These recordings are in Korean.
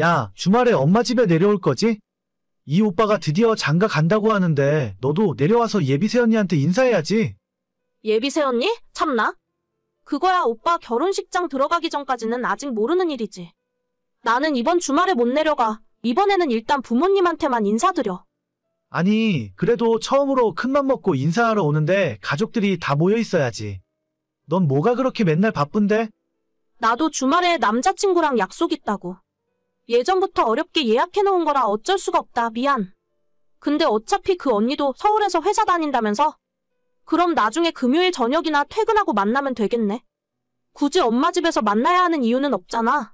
야, 주말에 엄마 집에 내려올 거지? 이 오빠가 드디어 장가 간다고 하는데 너도 내려와서 예비새 언니한테 인사해야지. 예비새 언니? 참나? 그거야 오빠 결혼식장 들어가기 전까지는 아직 모르는 일이지. 나는 이번 주말에 못 내려가. 이번에는 일단 부모님한테만 인사드려. 아니, 그래도 처음으로 큰맘 먹고 인사하러 오는데 가족들이 다 모여 있어야지. 넌 뭐가 그렇게 맨날 바쁜데? 나도 주말에 남자친구랑 약속 있다고. 예전부터 어렵게 예약해놓은 거라 어쩔 수가 없다. 미안. 근데 어차피 그 언니도 서울에서 회사 다닌다면서? 그럼 나중에 금요일 저녁이나 퇴근하고 만나면 되겠네. 굳이 엄마 집에서 만나야 하는 이유는 없잖아.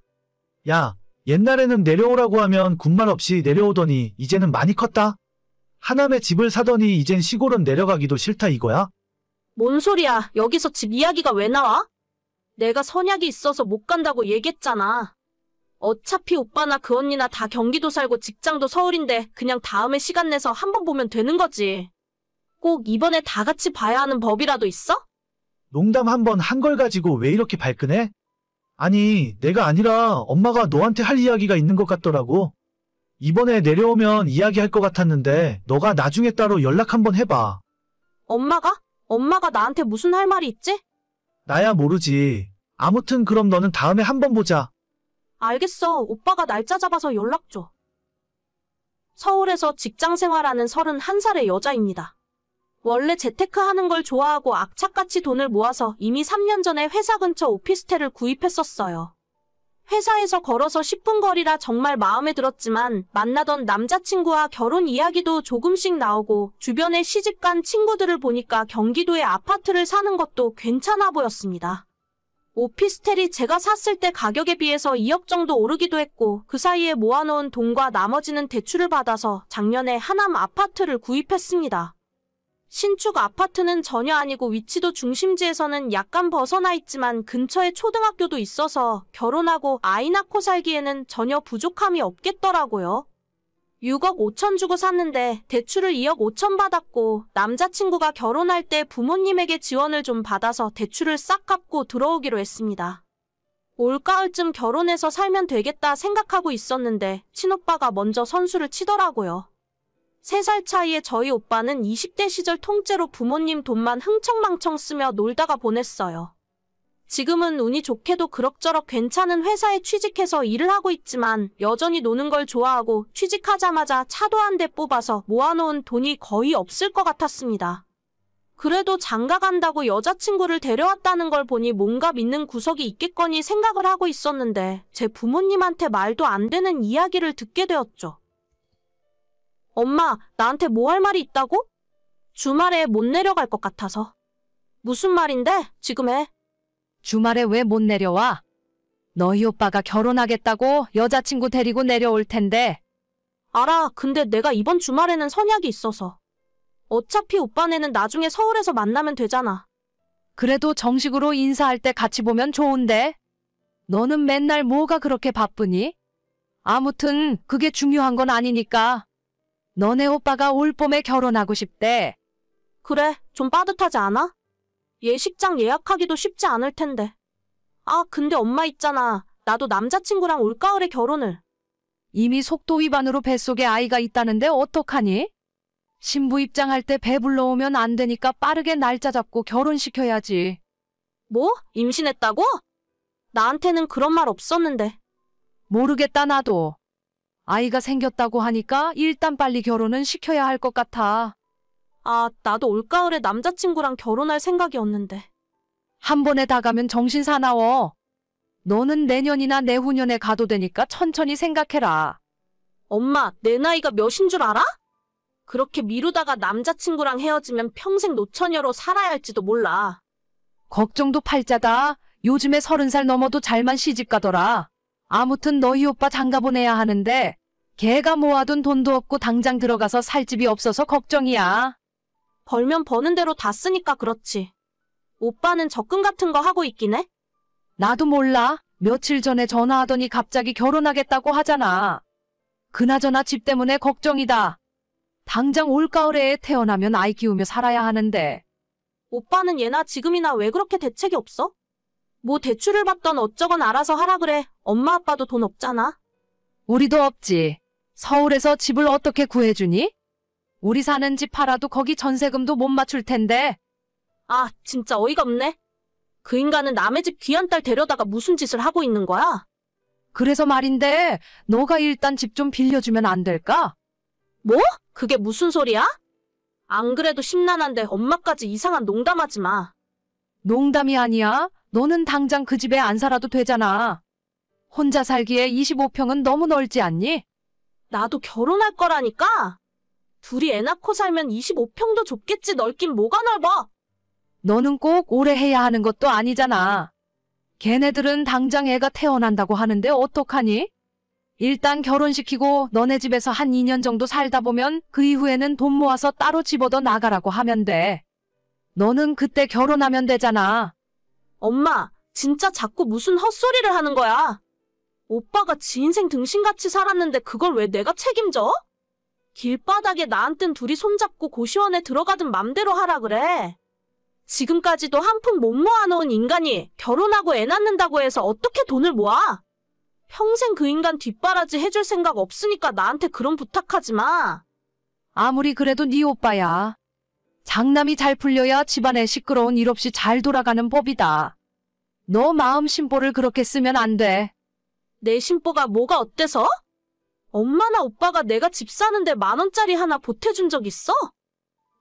야, 옛날에는 내려오라고 하면 군말 없이 내려오더니 이제는 많이 컸다. 하남에 집을 사더니 이젠 시골은 내려가기도 싫다 이거야? 뭔 소리야. 여기서 집 이야기가 왜 나와? 내가 선약이 있어서 못 간다고 얘기했잖아. 어차피 오빠나 그 언니나 다 경기도 살고 직장도 서울인데 그냥 다음에 시간 내서 한번 보면 되는 거지. 꼭 이번에 다 같이 봐야 하는 법이라도 있어? 농담 한 번 한 걸 가지고 왜 이렇게 발끈해? 아니, 내가 아니라 엄마가 너한테 할 이야기가 있는 것 같더라고. 이번에 내려오면 이야기할 것 같았는데 너가 나중에 따로 연락 한번 해봐. 엄마가? 엄마가 나한테 무슨 할 말이 있지? 나야 모르지. 아무튼 그럼 너는 다음에 한번 보자. 알겠어. 오빠가 날짜 잡아서 연락 줘. 서울에서 직장 생활하는 31살의 여자입니다. 원래 재테크 하는 걸 좋아하고 악착같이 돈을 모아서 이미 3년 전에 회사 근처 오피스텔을 구입했었어요. 회사에서 걸어서 10분 거리라 정말 마음에 들었지만 만나던 남자친구와 결혼 이야기도 조금씩 나오고 주변에 시집간 친구들을 보니까 경기도에 아파트를 사는 것도 괜찮아 보였습니다. 오피스텔이 제가 샀을 때 가격에 비해서 2억 정도 오르기도 했고 그 사이에 모아놓은 돈과 나머지는 대출을 받아서 작년에 하남 아파트를 구입했습니다. 신축 아파트는 전혀 아니고 위치도 중심지에서는 약간 벗어나 있지만 근처에 초등학교도 있어서 결혼하고 아이 낳고 살기에는 전혀 부족함이 없겠더라고요. 6억 5천 주고 샀는데 대출을 2억 5천 받았고 남자친구가 결혼할 때 부모님에게 지원을 좀 받아서 대출을 싹 갚고 들어오기로 했습니다. 올가을쯤 결혼해서 살면 되겠다 생각하고 있었는데 친오빠가 먼저 선수를 치더라고요. 3살 차이의 저희 오빠는 20대 시절 통째로 부모님 돈만 흥청망청 쓰며 놀다가 보냈어요. 지금은 운이 좋게도 그럭저럭 괜찮은 회사에 취직해서 일을 하고 있지만 여전히 노는 걸 좋아하고 취직하자마자 차도 한 대 뽑아서 모아놓은 돈이 거의 없을 것 같았습니다. 그래도 장가 간다고 여자친구를 데려왔다는 걸 보니 뭔가 믿는 구석이 있겠거니 생각을 하고 있었는데 제 부모님한테 말도 안 되는 이야기를 듣게 되었죠. 엄마, 나한테 뭐 할 말이 있다고? 주말에 못 내려갈 것 같아서. 무슨 말인데? 지금 해. 주말에 왜 못 내려와? 너희 오빠가 결혼하겠다고 여자친구 데리고 내려올 텐데. 알아. 근데 내가 이번 주말에는 선약이 있어서. 어차피 오빠네는 나중에 서울에서 만나면 되잖아. 그래도 정식으로 인사할 때 같이 보면 좋은데. 너는 맨날 뭐가 그렇게 바쁘니? 아무튼 그게 중요한 건 아니니까. 너네 오빠가 올 봄에 결혼하고 싶대. 그래, 좀 빠듯하지 않아? 예식장 예약하기도 쉽지 않을 텐데. 아, 근데 엄마 있잖아. 나도 남자친구랑 올가을에 결혼을. 이미 속도 위반으로 뱃속에 아이가 있다는데 어떡하니? 신부 입장할 때 배 불러오면 안 되니까 빠르게 날짜 잡고 결혼시켜야지. 뭐? 임신했다고? 나한테는 그런 말 없었는데. 모르겠다 나도. 아이가 생겼다고 하니까 일단 빨리 결혼은 시켜야 할 것 같아. 아, 나도 올가을에 남자친구랑 결혼할 생각이었는데. 한 번에 다 가면 정신 사나워. 너는 내년이나 내후년에 가도 되니까 천천히 생각해라. 엄마, 내 나이가 몇인 줄 알아? 그렇게 미루다가 남자친구랑 헤어지면 평생 노처녀로 살아야 할지도 몰라. 걱정도 팔자다. 요즘에 30살 넘어도 잘만 시집 가더라. 아무튼 너희 오빠 장가 보내야 하는데 걔가 모아둔 돈도 없고 당장 들어가서 살 집이 없어서 걱정이야. 벌면 버는 대로 다 쓰니까 그렇지. 오빠는 적금 같은 거 하고 있긴 해? 나도 몰라. 며칠 전에 전화하더니 갑자기 결혼하겠다고 하잖아. 그나저나 집 때문에 걱정이다. 당장 올가을에 태어나면 아이 키우며 살아야 하는데. 오빠는 예나 지금이나 왜 그렇게 대책이 없어? 뭐 대출을 받던 어쩌건 알아서 하라 그래. 엄마 아빠도 돈 없잖아. 우리도 없지. 서울에서 집을 어떻게 구해주니? 우리 사는 집 팔아도 거기 전세금도 못 맞출 텐데. 아, 진짜 어이가 없네. 그 인간은 남의 집 귀한 딸 데려다가 무슨 짓을 하고 있는 거야? 그래서 말인데 너가 일단 집 좀 빌려주면 안 될까? 뭐? 그게 무슨 소리야? 안 그래도 심란한데 엄마까지 이상한 농담하지 마. 농담이 아니야. 너는 당장 그 집에 안 살아도 되잖아. 혼자 살기에 25평은 너무 넓지 않니? 나도 결혼할 거라니까? 둘이 애 낳고 살면 25평도 좁겠지. 넓긴 뭐가 넓어? 너는 꼭 오래 해야 하는 것도 아니잖아. 걔네들은 당장 애가 태어난다고 하는데 어떡하니? 일단 결혼시키고 너네 집에서 한 2년 정도 살다 보면 그 이후에는 돈 모아서 따로 집 얻어 나가라고 하면 돼. 너는 그때 결혼하면 되잖아. 엄마, 진짜 자꾸 무슨 헛소리를 하는 거야? 오빠가 지 인생 등신같이 살았는데 그걸 왜 내가 책임져? 길바닥에 나한텐 둘이 손잡고 고시원에 들어가든 맘대로 하라 그래. 지금까지도 한 푼 못 모아놓은 인간이 결혼하고 애 낳는다고 해서 어떻게 돈을 모아? 평생 그 인간 뒷바라지 해줄 생각 없으니까 나한테 그런 부탁하지 마. 아무리 그래도 네 오빠야. 장남이 잘 풀려야 집안에 시끄러운 일 없이 잘 돌아가는 법이다. 너 마음 심보를 그렇게 쓰면 안 돼. 내 심보가 뭐가 어때서? 엄마나 오빠가 내가 집 사는데 10,000원짜리 하나 보태준 적 있어?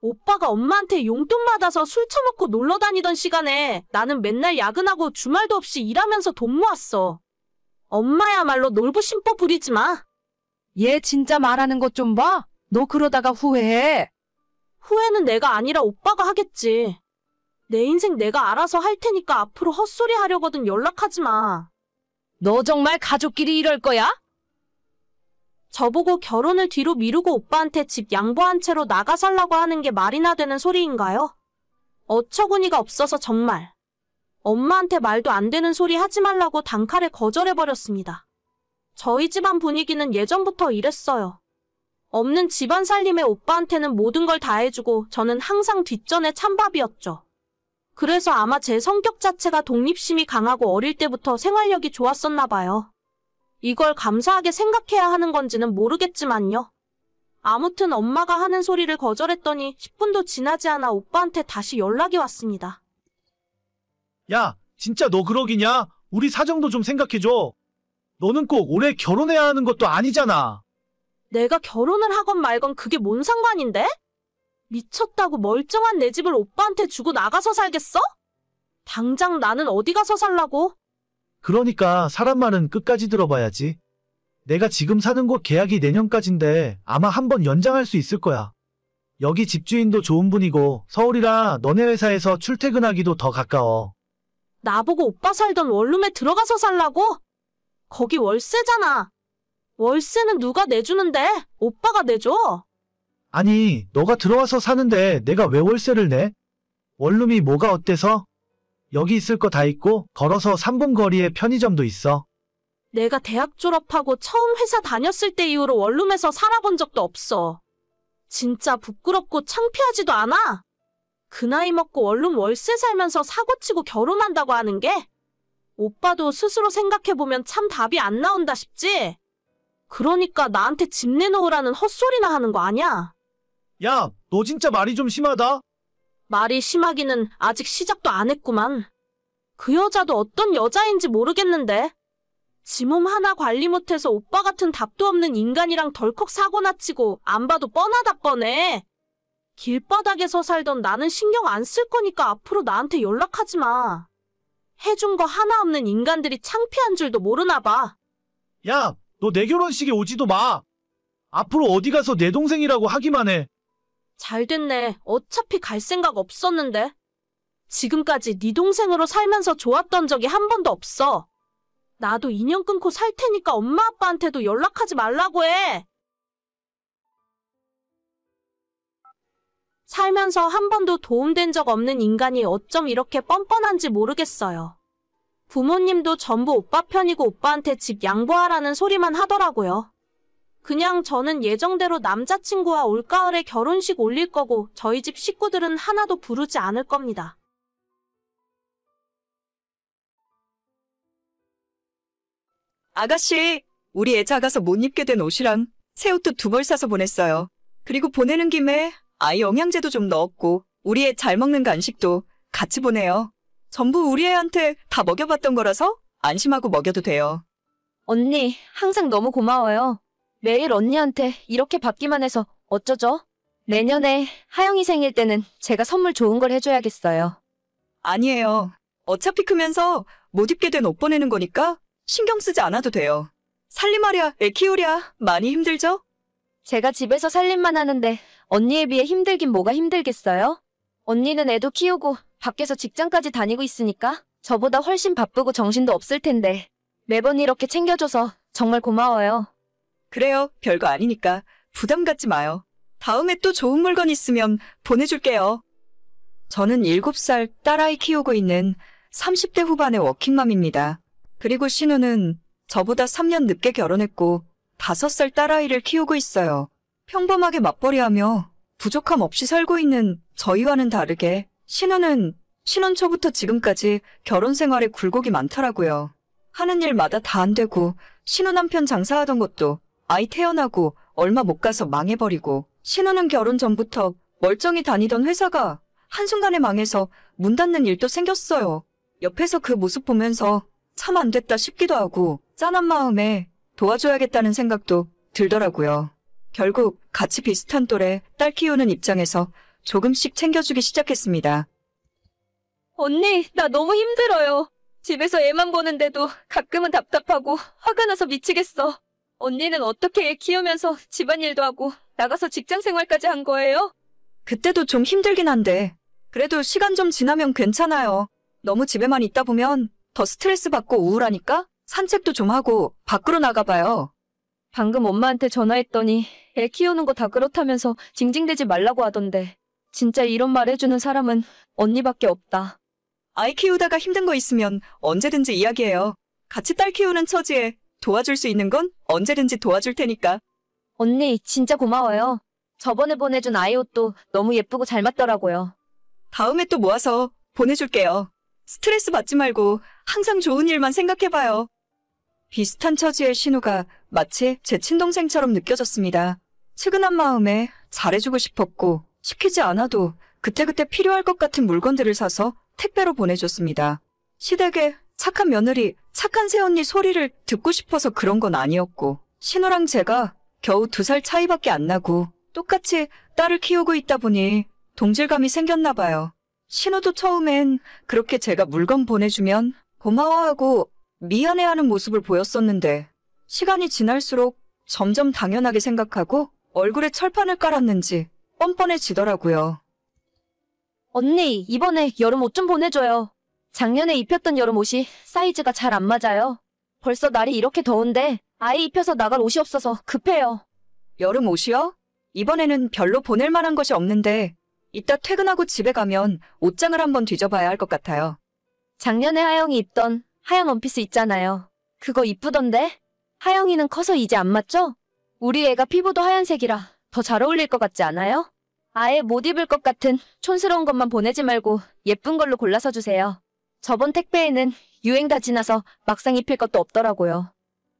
오빠가 엄마한테 용돈 받아서 술 처먹고 놀러 다니던 시간에 나는 맨날 야근하고 주말도 없이 일하면서 돈 모았어. 엄마야말로 놀부심보 부리지 마. 얘 진짜 말하는 것 좀 봐. 너 그러다가 후회해. 후회는 내가 아니라 오빠가 하겠지. 내 인생 내가 알아서 할 테니까 앞으로 헛소리 하려거든 연락하지 마. 너 정말 가족끼리 이럴 거야? 저보고 결혼을 뒤로 미루고 오빠한테 집 양보한 채로 나가 살라고 하는 게 말이나 되는 소리인가요? 어처구니가 없어서 정말. 엄마한테 말도 안 되는 소리 하지 말라고 단칼에 거절해버렸습니다. 저희 집안 분위기는 예전부터 이랬어요. 없는 집안 살림에 오빠한테는 모든 걸 다 해주고 저는 항상 뒷전에 찬밥이었죠. 그래서 아마 제 성격 자체가 독립심이 강하고 어릴 때부터 생활력이 좋았었나 봐요. 이걸 감사하게 생각해야 하는 건지는 모르겠지만요. 아무튼 엄마가 하는 소리를 거절했더니 10분도 지나지 않아 오빠한테 다시 연락이 왔습니다. 야, 진짜 너 그러기냐? 우리 사정도 좀 생각해줘. 너는 꼭 올해 결혼해야 하는 것도 아니잖아. 내가 결혼을 하건 말건 그게 뭔 상관인데? 미쳤다고 멀쩡한 내 집을 오빠한테 주고 나가서 살겠어? 당장 나는 어디 가서 살라고? 그러니까 사람 말은 끝까지 들어봐야지. 내가 지금 사는 곳 계약이 내년까지인데 아마 한번 연장할 수 있을 거야. 여기 집주인도 좋은 분이고 서울이라 너네 회사에서 출퇴근하기도 더 가까워. 나보고 오빠 살던 원룸에 들어가서 살라고? 거기 월세잖아. 월세는 누가 내주는데? 오빠가 내줘. 아니, 너가 들어와서 사는데 내가 왜 월세를 내? 원룸이 뭐가 어때서? 여기 있을 거 다 있고 걸어서 3분 거리에 편의점도 있어. 내가 대학 졸업하고 처음 회사 다녔을 때 이후로 원룸에서 살아본 적도 없어. 진짜 부끄럽고 창피하지도 않아. 그 나이 먹고 원룸 월세 살면서 사고치고 결혼한다고 하는 게? 오빠도 스스로 생각해보면 참 답이 안 나온다 싶지? 그러니까 나한테 집 내놓으라는 헛소리나 하는 거 아니야? 야, 너 진짜 말이 좀 심하다. 말이 심하기는 아직 시작도 안 했구만. 그 여자도 어떤 여자인지 모르겠는데 지 몸 하나 관리 못해서 오빠 같은 답도 없는 인간이랑 덜컥 사고나 치고 안 봐도 뻔하다 뻔해. 길바닥에서 살던 나는 신경 안 쓸 거니까 앞으로 나한테 연락하지 마. 해준 거 하나 없는 인간들이 창피한 줄도 모르나 봐. 야, 너 내 결혼식에 오지도 마. 앞으로 어디 가서 내 동생이라고 하기만 해. 잘 됐네. 어차피 갈 생각 없었는데. 지금까지 네 동생으로 살면서 좋았던 적이 한 번도 없어. 나도 인연 끊고 살 테니까 엄마 아빠한테도 연락하지 말라고 해. 살면서 한 번도 도움된 적 없는 인간이 어쩜 이렇게 뻔뻔한지 모르겠어요. 부모님도 전부 오빠 편이고 오빠한테 집 양보하라는 소리만 하더라고요. 그냥 저는 예정대로 남자친구와 올가을에 결혼식 올릴 거고 저희 집 식구들은 하나도 부르지 않을 겁니다. 아가씨, 우리 애 작아서 못 입게 된 옷이랑 새 옷도 2벌 사서 보냈어요. 그리고 보내는 김에 아이 영양제도 좀 넣었고 우리 애 잘 먹는 간식도 같이 보내요. 전부 우리 애한테 다 먹여봤던 거라서 안심하고 먹여도 돼요. 언니, 항상 너무 고마워요. 매일 언니한테 이렇게 받기만 해서 어쩌죠? 내년에 하영이 생일 때는 제가 선물 좋은 걸 해줘야겠어요. 아니에요. 어차피 크면서 못 입게 된 옷 보내는 거니까 신경 쓰지 않아도 돼요. 살림하랴, 애 키우랴 많이 힘들죠? 제가 집에서 살림만 하는데 언니에 비해 힘들긴 뭐가 힘들겠어요? 언니는 애도 키우고 밖에서 직장까지 다니고 있으니까 저보다 훨씬 바쁘고 정신도 없을 텐데 매번 이렇게 챙겨줘서 정말 고마워요. 그래요. 별거 아니니까 부담 갖지 마요. 다음에 또 좋은 물건 있으면 보내줄게요. 저는 7살 딸아이 키우고 있는 30대 후반의 워킹맘입니다. 그리고 신우는 저보다 3년 늦게 결혼했고 5살 딸아이를 키우고 있어요. 평범하게 맞벌이하며 부족함 없이 살고 있는 저희와는 다르게 신우는 신혼 초부터 지금까지 결혼 생활에 굴곡이 많더라고요. 하는 일마다 다 안 되고 신우 남편 장사하던 것도 아이 태어나고 얼마 못 가서 망해버리고 신우는 결혼 전부터 멀쩡히 다니던 회사가 한순간에 망해서 문 닫는 일도 생겼어요. 옆에서 그 모습 보면서 참 안 됐다 싶기도 하고 짠한 마음에 도와줘야겠다는 생각도 들더라고요. 결국 같이 비슷한 또래 딸 키우는 입장에서 조금씩 챙겨주기 시작했습니다. 언니, 나 너무 힘들어요. 집에서 애만 보는데도 가끔은 답답하고 화가 나서 미치겠어. 언니는 어떻게 애 키우면서 집안일도 하고 나가서 직장 생활까지 한 거예요? 그때도 좀 힘들긴 한데 그래도 시간 좀 지나면 괜찮아요. 너무 집에만 있다 보면 더 스트레스 받고 우울하니까 산책도 좀 하고 밖으로 나가봐요. 방금 엄마한테 전화했더니 애 키우는 거 다 그렇다면서 징징대지 말라고 하던데 진짜 이런 말 해주는 사람은 언니밖에 없다. 아이 키우다가 힘든 거 있으면 언제든지 이야기해요. 같이 딸 키우는 처지에 도와줄 수 있는 건 언제든지 도와줄 테니까. 언니 진짜 고마워요. 저번에 보내준 아이 옷도 너무 예쁘고 잘 맞더라고요. 다음에 또 모아서 보내줄게요. 스트레스 받지 말고 항상 좋은 일만 생각해봐요. 비슷한 처지의 신우가 마치 제 친동생처럼 느껴졌습니다. 측은한 마음에 잘해주고 싶었고 시키지 않아도 그때그때 필요할 것 같은 물건들을 사서 택배로 보내줬습니다. 시댁에 착한 며느리, 착한 새언니 소리를 듣고 싶어서 그런 건 아니었고 신우랑 제가 겨우 2살 차이밖에 안 나고 똑같이 딸을 키우고 있다 보니 동질감이 생겼나 봐요. 신우도 처음엔 그렇게 제가 물건 보내주면 고마워하고 미안해하는 모습을 보였었는데 시간이 지날수록 점점 당연하게 생각하고 얼굴에 철판을 깔았는지 뻔뻔해지더라고요. 언니, 이번에 여름 옷 좀 보내줘요. 작년에 입혔던 여름 옷이 사이즈가 잘 안 맞아요. 벌써 날이 이렇게 더운데 아이 입혀서 나갈 옷이 없어서 급해요. 여름 옷이요? 이번에는 별로 보낼 만한 것이 없는데 이따 퇴근하고 집에 가면 옷장을 한번 뒤져봐야 할 것 같아요. 작년에 하영이 입던 하얀 원피스 있잖아요. 그거 이쁘던데? 하영이는 커서 이제 안 맞죠? 우리 애가 피부도 하얀색이라 더 잘 어울릴 것 같지 않아요? 아예 못 입을 것 같은 촌스러운 것만 보내지 말고 예쁜 걸로 골라서 주세요. 저번 택배에는 유행 다 지나서 막상 입힐 것도 없더라고요.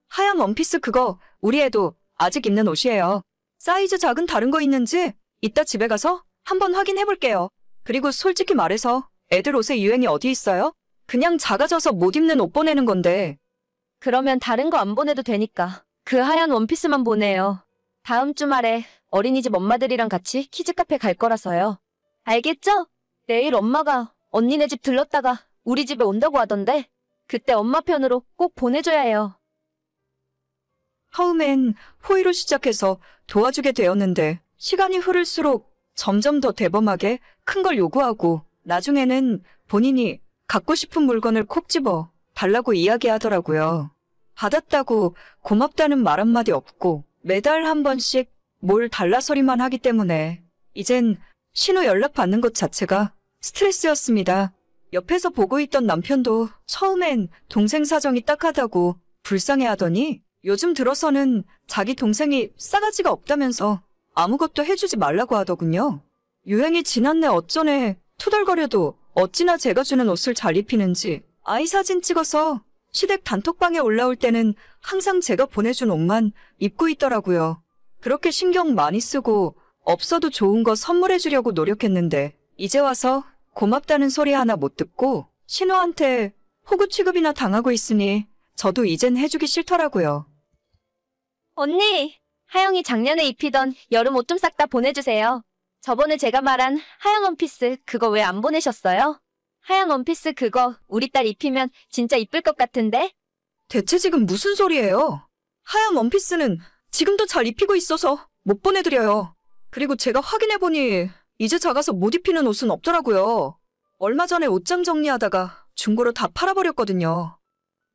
하얀 원피스 그거 우리 애도 아직 입는 옷이에요. 사이즈 작은 다른 거 있는지 이따 집에 가서 한번 확인해 볼게요. 그리고 솔직히 말해서 애들 옷에 유행이 어디 있어요? 그냥 작아져서 못 입는 옷 보내는 건데. 그러면 다른 거 안 보내도 되니까 그 하얀 원피스만 보내요. 다음 주말에 어린이집 엄마들이랑 같이 키즈카페 갈 거라서요. 알겠죠? 내일 엄마가 언니네 집 들렀다가 우리 집에 온다고 하던데 그때 엄마 편으로 꼭 보내줘야 해요. 처음엔 호의로 시작해서 도와주게 되었는데 시간이 흐를수록 점점 더 대범하게 큰 걸 요구하고 나중에는 본인이 갖고 싶은 물건을 콕 집어 달라고 이야기하더라고요. 받았다고 고맙다는 말 한마디 없고 매달 한 번씩 뭘 달라 소리만 하기 때문에 이젠 신호 연락 받는 것 자체가 스트레스였습니다. 옆에서 보고 있던 남편도 처음엔 동생 사정이 딱하다고 불쌍해하더니 요즘 들어서는 자기 동생이 싸가지가 없다면서 아무것도 해주지 말라고 하더군요. 유행이 지났네 어쩌네 투덜거려도 어찌나 제가 주는 옷을 잘 입히는지 아이 사진 찍어서 시댁 단톡방에 올라올 때는 항상 제가 보내준 옷만 입고 있더라고요. 그렇게 신경 많이 쓰고 없어도 좋은 거 선물해주려고 노력했는데 이제 와서 고맙다는 소리 하나 못 듣고 신우한테 호구 취급이나 당하고 있으니 저도 이젠 해주기 싫더라고요. 언니, 하영이 작년에 입히던 여름 옷 좀 싹 다 보내주세요. 저번에 제가 말한 하영 원피스 그거 왜 안 보내셨어요? 하영 원피스 그거 우리 딸 입히면 진짜 이쁠 것 같은데? 대체 지금 무슨 소리예요? 하얀 원피스는 지금도 잘 입히고 있어서 못 보내드려요. 그리고 제가 확인해보니 이제 작아서 못 입히는 옷은 없더라고요. 얼마 전에 옷장 정리하다가 중고로 다 팔아버렸거든요.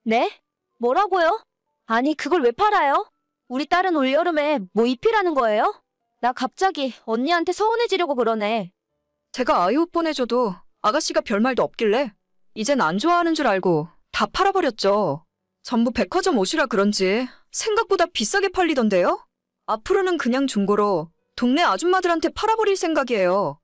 네? 뭐라고요? 아니 그걸 왜 팔아요? 우리 딸은 올여름에 뭐 입히라는 거예요? 나 갑자기 언니한테 서운해지려고 그러네. 제가 아이 옷 보내줘도 아가씨가 별말도 없길래 이젠 안 좋아하는 줄 알고 다 팔아버렸죠. 전부 백화점 옷이라 그런지 생각보다 비싸게 팔리던데요? 앞으로는 그냥 중고로 동네 아줌마들한테 팔아버릴 생각이에요.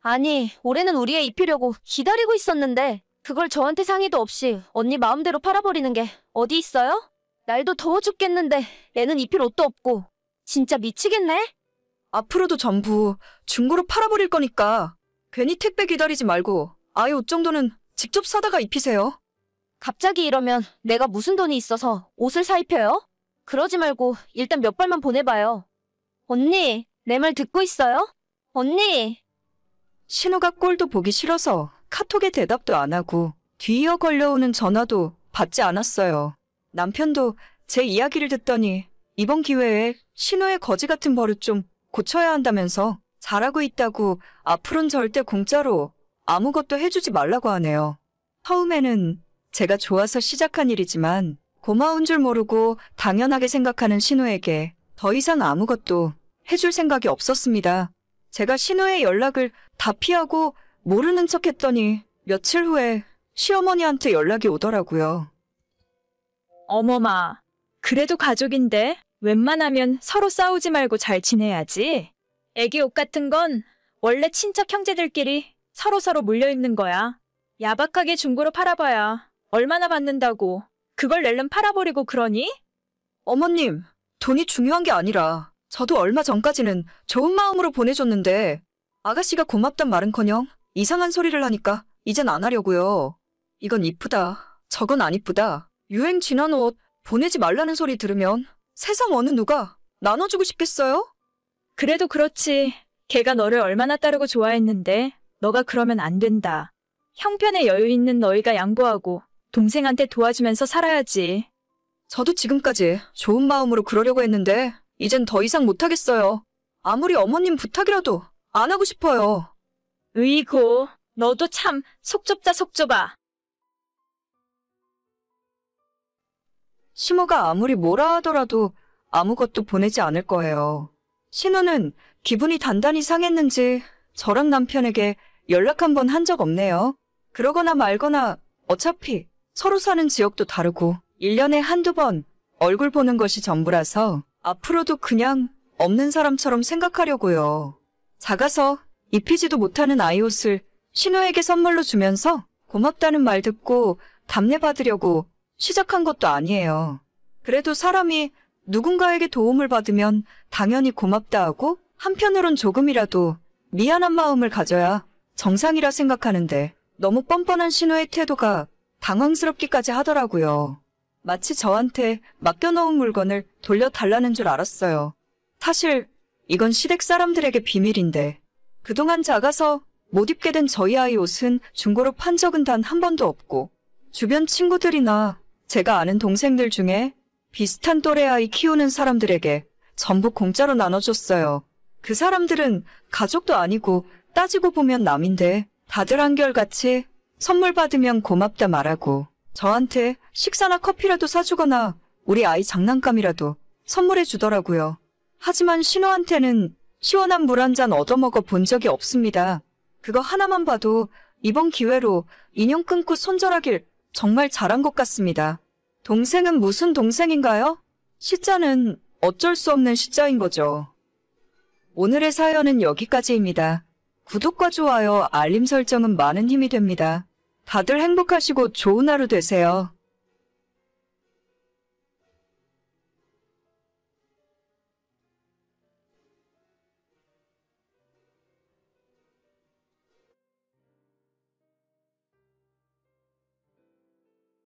아니 올해는 우리 애 입히려고 기다리고 있었는데 그걸 저한테 상의도 없이 언니 마음대로 팔아버리는 게 어디 있어요? 날도 더워 죽겠는데 애는 입힐 옷도 없고 진짜 미치겠네? 앞으로도 전부 중고로 팔아버릴 거니까 괜히 택배 기다리지 말고 아이 옷 정도는 직접 사다가 입히세요. 갑자기 이러면 내가 무슨 돈이 있어서 옷을 사 입혀요? 그러지 말고 일단 몇 벌만 보내봐요. 언니, 내 말 듣고 있어요? 언니! 신우가 꼴도 보기 싫어서 카톡에 대답도 안 하고 뒤이어 걸려오는 전화도 받지 않았어요. 남편도 제 이야기를 듣더니 이번 기회에 신우의 거지 같은 버릇 좀 고쳐야 한다면서 잘하고 있다고 앞으론 절대 공짜로 아무것도 해주지 말라고 하네요. 처음에는 제가 좋아서 시작한 일이지만 고마운 줄 모르고 당연하게 생각하는 신우에게 더 이상 아무것도 해줄 생각이 없었습니다. 제가 신우의 연락을 다 피하고 모르는 척 했더니 며칠 후에 시어머니한테 연락이 오더라고요. 어머마, 그래도 가족인데 웬만하면 서로 싸우지 말고 잘 지내야지. 애기 옷 같은 건 원래 친척 형제들끼리 서로서로 물려입는 거야. 야박하게 중고로 팔아봐야 얼마나 받는다고 그걸 낼름 팔아버리고 그러니? 어머님, 돈이 중요한 게 아니라 저도 얼마 전까지는 좋은 마음으로 보내줬는데 아가씨가 고맙단 말은커녕 이상한 소리를 하니까 이젠 안 하려고요. 이건 이쁘다, 저건 안 이쁘다, 유행 지난 옷 보내지 말라는 소리 들으면 세상 어느 누가 나눠주고 싶겠어요? 그래도 그렇지. 걔가 너를 얼마나 따르고 좋아했는데 너가 그러면 안 된다. 형편에 여유 있는 너희가 양보하고 동생한테 도와주면서 살아야지. 저도 지금까지 좋은 마음으로 그러려고 했는데 이젠 더 이상 못하겠어요. 아무리 어머님 부탁이라도 안 하고 싶어요. 으이고, 너도 참 속 좁다 속 좁아. 시모가 아무리 뭐라 하더라도 아무것도 보내지 않을 거예요. 신우는 기분이 단단히 상했는지 저랑 남편에게 연락 한 번 한 적 없네요. 그러거나 말거나 어차피 서로 사는 지역도 다르고 1년에 한두 번 얼굴 보는 것이 전부라서 앞으로도 그냥 없는 사람처럼 생각하려고요. 작아서 입히지도 못하는 아이 옷을 신우에게 선물로 주면서 고맙다는 말 듣고 답례받으려고 시작한 것도 아니에요. 그래도 사람이 누군가에게 도움을 받으면 당연히 고맙다 하고 한편으론 조금이라도 미안한 마음을 가져야 정상이라 생각하는데 너무 뻔뻔한 신우의 태도가 당황스럽기까지 하더라고요. 마치 저한테 맡겨놓은 물건을 돌려달라는 줄 알았어요. 사실 이건 시댁 사람들에게 비밀인데 그동안 작아서 못 입게 된 저희 아이 옷은 중고로 판 적은 단 한 번도 없고 주변 친구들이나 제가 아는 동생들 중에 비슷한 또래 아이 키우는 사람들에게 전부 공짜로 나눠줬어요. 그 사람들은 가족도 아니고 따지고 보면 남인데 다들 한결같이 선물 받으면 고맙다 말하고 저한테 식사나 커피라도 사주거나 우리 아이 장난감이라도 선물해 주더라고요. 하지만 신우한테는 시원한 물 한 잔 얻어먹어 본 적이 없습니다. 그거 하나만 봐도 이번 기회로 인연 끊고 손절하길 정말 잘한 것 같습니다. 동생은 무슨 동생인가요? 시자는 어쩔 수 없는 시자인 거죠. 오늘의 사연은 여기까지입니다. 구독과 좋아요, 알림 설정은 많은 힘이 됩니다. 다들 행복하시고 좋은 하루 되세요.